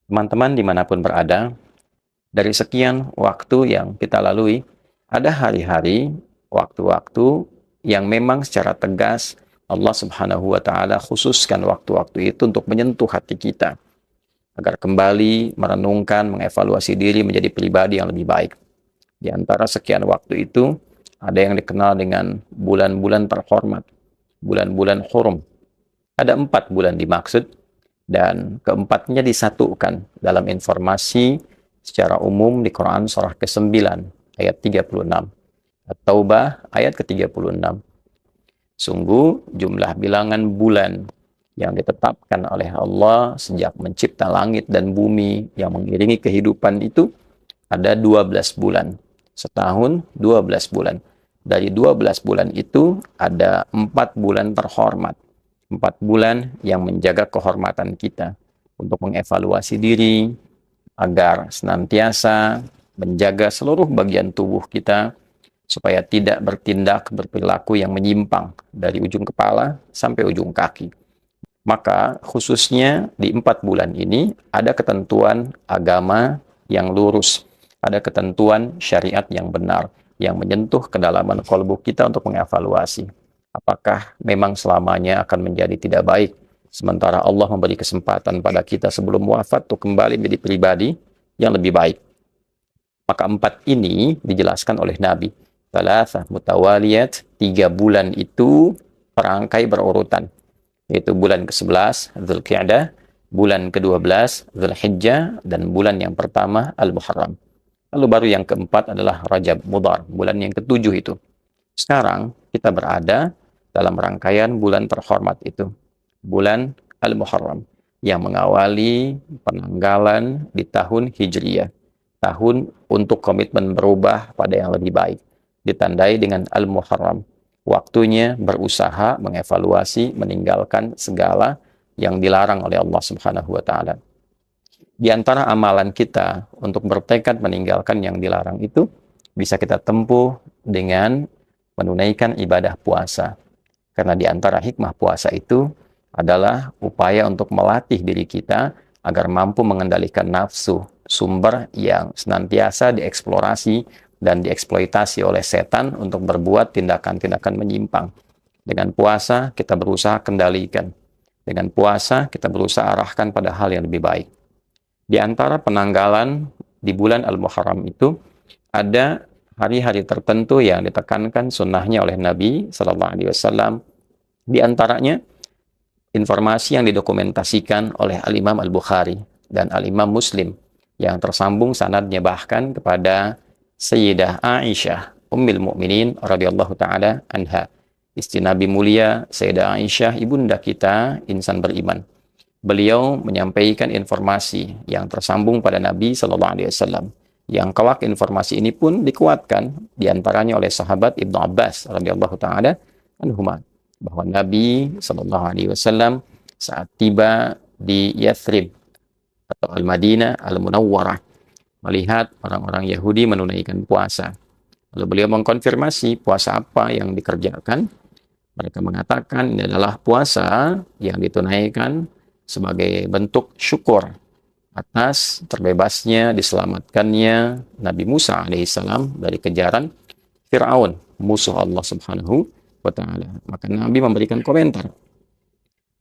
Teman-teman dimanapun berada, dari sekian waktu yang kita lalui, ada hari-hari, waktu-waktu yang memang secara tegas Allah Subhanahu wa Ta'ala khususkan waktu-waktu itu untuk menyentuh hati kita, agar kembali merenungkan, mengevaluasi diri menjadi pribadi yang lebih baik. Di antara sekian waktu itu, ada yang dikenal dengan bulan-bulan terhormat, bulan-bulan hurum. Ada 4 bulan dimaksud, dan keempatnya disatukan dalam informasi secara umum di Quran surah ke-9 ayat 36. At-Taubah ayat ke-36. Sungguh jumlah bilangan bulan yang ditetapkan oleh Allah sejak mencipta langit dan bumi yang mengiringi kehidupan itu ada 12 bulan. Setahun 12 bulan. Dari 12 bulan itu ada 4 bulan terhormat. 4 bulan yang menjaga kehormatan kita untuk mengevaluasi diri agar senantiasa menjaga seluruh bagian tubuh kita supaya tidak bertindak berperilaku yang menyimpang dari ujung kepala sampai ujung kaki. Maka khususnya di 4 bulan ini ada ketentuan agama yang lurus, ada ketentuan syariat yang benar, yang menyentuh kedalaman kolbu kita untuk mengevaluasi. Apakah memang selamanya akan menjadi tidak baik, sementara Allah memberi kesempatan pada kita sebelum wafat untuk kembali menjadi pribadi yang lebih baik. Maka 4 ini dijelaskan oleh Nabi. Thalathah mutawaliyat, 3 bulan itu perangkai berurutan, yaitu bulan ke-11 Dzulqa'dah, bulan ke-12 Dzulhijjah, dan bulan yang pertama Al-Muharram. Lalu baru yang keempat adalah Rajab Mudhar, bulan yang ke-7 itu. Sekarang kita berada dalam rangkaian bulan terhormat itu, bulan Al-Muharram, yang mengawali penanggalan di tahun Hijriyah, tahun untuk komitmen berubah pada yang lebih baik, ditandai dengan Al-Muharram, waktunya berusaha mengevaluasi, meninggalkan segala yang dilarang oleh Allah Subhanahu wa Ta'ala. Di antara amalan kita untuk bertekad meninggalkan yang dilarang itu bisa kita tempuh dengan menunaikan ibadah puasa. Karena di antara hikmah puasa itu adalah upaya untuk melatih diri kita agar mampu mengendalikan nafsu, sumber yang senantiasa dieksplorasi dan dieksploitasi oleh setan untuk berbuat tindakan-tindakan menyimpang. Dengan puasa, kita berusaha kendalikan. Dengan puasa, kita berusaha arahkan pada hal yang lebih baik. Di antara penanggalan di bulan Al-Muharram itu, ada hari-hari tertentu yang ditekankan sunnahnya oleh Nabi Sallallahu Alaihi Wasallam. Di antaranya, informasi yang didokumentasikan oleh Al-Imam Al-Bukhari dan Al-Imam Muslim, yang tersambung sanadnya bahkan kepada Sayyidah Aisyah Ummul Mukminin radhiyallahu taala anha, istri Nabi mulia Sayyidah Aisyah, ibunda kita insan beriman. Beliau menyampaikan informasi yang tersambung pada Nabi Sallallahu Alaihi Wasallam, yang kawak informasi ini pun dikuatkan diantaranya oleh sahabat Ibnu Abbas radhiyallahu taala anhuma, bahwa Nabi Sallallahu Alaihi Wasallam saat tiba di Yathrib atau Al-Madinah Al-Munawwarah melihat orang-orang Yahudi menunaikan puasa. Lalu beliau mengkonfirmasi puasa apa yang dikerjakan. Mereka mengatakan ini adalah puasa yang ditunaikan sebagai bentuk syukur atas terbebasnya, diselamatkannya Nabi Musa alaihissalam dari kejaran Fir'aun, musuh Allah Subhanahu wa Ta'ala. Maka Nabi memberikan komentar,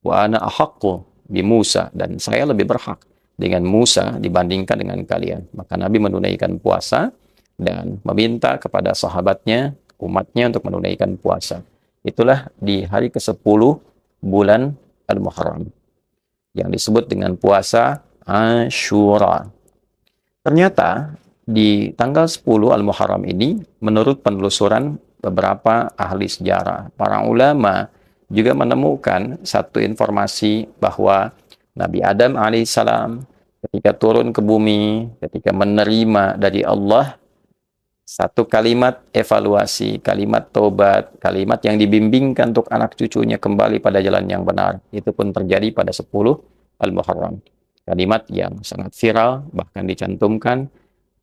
wa ana ahaqqu bi Musa, dan saya lebih berhak dengan Musa dibandingkan dengan kalian. Maka Nabi menunaikan puasa dan meminta kepada sahabatnya, umatnya untuk menunaikan puasa. Itulah di hari ke-10 bulan Al-Muharram, yang disebut dengan puasa Asyura. Ternyata di tanggal 10 Al-Muharram ini, menurut penelusuran beberapa ahli sejarah, para ulama juga menemukan satu informasi bahwa Nabi Adam alaihissalam ketika turun ke bumi, ketika menerima dari Allah satu kalimat evaluasi, kalimat tobat, kalimat yang dibimbingkan untuk anak cucunya kembali pada jalan yang benar, itu pun terjadi pada 10 Al-Muharram. Kalimat yang sangat viral, bahkan dicantumkan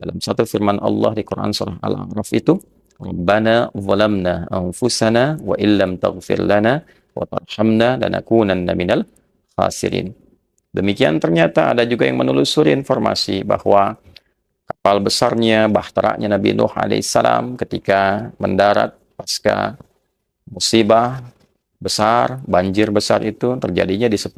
dalam satu firman Allah di Quran surah Al-A'raf itu, Rabbana zalamna anfusana wa illam taghfir lana wa tarhamna lanakunanna minal khasirin. Demikian ternyata ada juga yang menelusuri informasi bahwa kapal besarnya, bahteranya Nabi Nuh alaihissalam ketika mendarat pasca musibah besar, banjir besar itu terjadinya di 10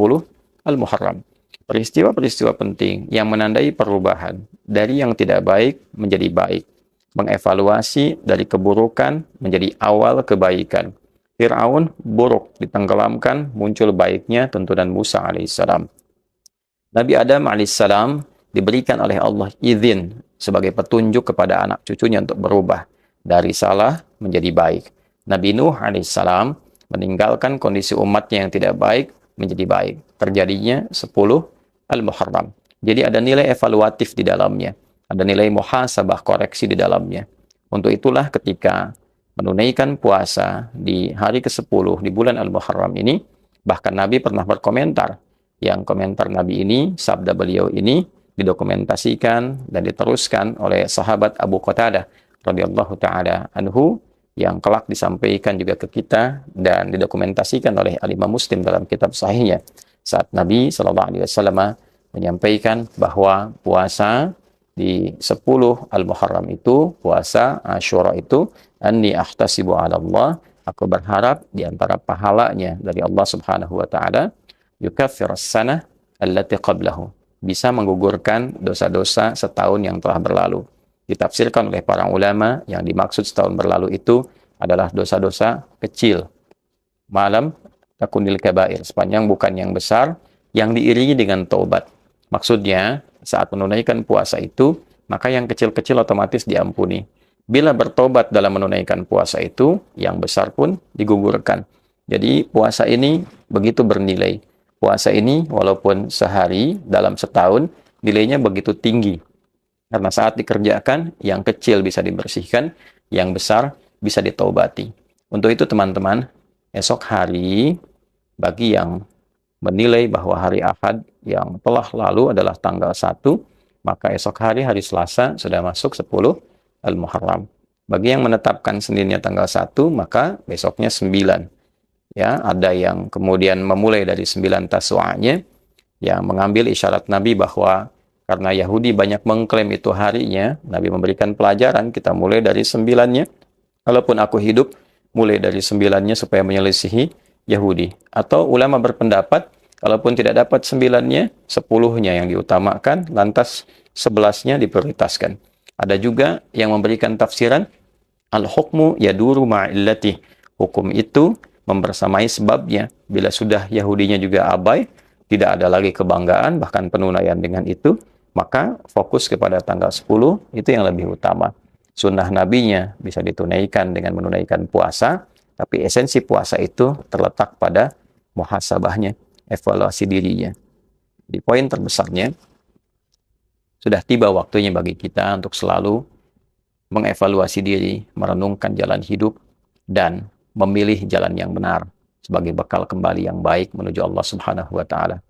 Al-Muharram. Peristiwa-peristiwa penting yang menandai perubahan dari yang tidak baik menjadi baik. Mengevaluasi dari keburukan menjadi awal kebaikan. Fir'aun buruk ditenggelamkan, muncul baiknya tuntunan Musa alaihissalam. Nabi Adam alaihissalam diberikan oleh Allah izin sebagai petunjuk kepada anak cucunya untuk berubah dari salah menjadi baik. Nabi Nuh alaihissalam meninggalkan kondisi umatnya yang tidak baik menjadi baik. Terjadinya 10 Al-Muharram. Jadi ada nilai evaluatif di dalamnya. Ada nilai muhasabah, koreksi di dalamnya. Untuk itulah ketika menunaikan puasa di hari ke-10 di bulan Al-Muharram ini, bahkan Nabi pernah berkomentar. Yang komentar Nabi ini, sabda beliau ini, didokumentasikan dan diteruskan oleh sahabat Abu Qatadah radhiyallahu taala anhu, yang kelak disampaikan juga ke kita dan didokumentasikan oleh Al-Imam Muslim dalam kitab sahihnya. Saat Nabi SAW menyampaikan bahwa puasa di 10 Al-Muharram itu, puasa Asyura itu, anni ahtasibu ala Allah, aku berharap di antara pahalanya dari Allah Subhanahu wa taala, yukaffirus sanah allati qablahu, bisa menggugurkan dosa-dosa setahun yang telah berlalu. Ditafsirkan oleh para ulama, yang dimaksud setahun berlalu itu adalah dosa-dosa kecil. Malam takunil kabair, sepanjang bukan yang besar, yang diiringi dengan taubat. Maksudnya, saat menunaikan puasa itu, maka yang kecil-kecil otomatis diampuni. Bila bertobat dalam menunaikan puasa itu, yang besar pun digugurkan. Jadi puasa ini begitu bernilai. Puasa ini walaupun sehari dalam setahun, nilainya begitu tinggi. Karena saat dikerjakan, yang kecil bisa dibersihkan, yang besar bisa ditaubati. Untuk itu teman-teman, esok hari, bagi yang menilai bahwa hari Ahad yang telah lalu adalah tanggal 1, maka esok hari, hari Selasa, sudah masuk 10 Al-Muharram. Bagi yang menetapkan Seninnya tanggal 1, maka besoknya 9. Ya, ada yang kemudian memulai dari 9 Tasu'anya, yang mengambil isyarat Nabi bahwa karena Yahudi banyak mengklaim itu harinya, Nabi memberikan pelajaran, kita mulai dari 9-nya. Kalaupun aku hidup, mulai dari 9-nya supaya menyelisihi Yahudi. Atau ulama berpendapat, kalaupun tidak dapat 9-nya, 10-nya yang diutamakan, lantas 11-nya diprioritaskan. Ada juga yang memberikan tafsiran, al-hukmu yaduru ma'illati. Hukum itu membersamai sebabnya. Bila sudah Yahudinya juga abai, tidak ada lagi kebanggaan, bahkan penunaian dengan itu, maka fokus kepada tanggal 10, itu yang lebih utama. Sunnah nabinya bisa ditunaikan dengan menunaikan puasa, tapi esensi puasa itu terletak pada muhasabahnya, evaluasi dirinya. Di poin terbesarnya, sudah tiba waktunya bagi kita untuk selalu mengevaluasi diri, merenungkan jalan hidup, dan memilih jalan yang benar sebagai bekal kembali yang baik menuju Allah Subhanahu wa taala.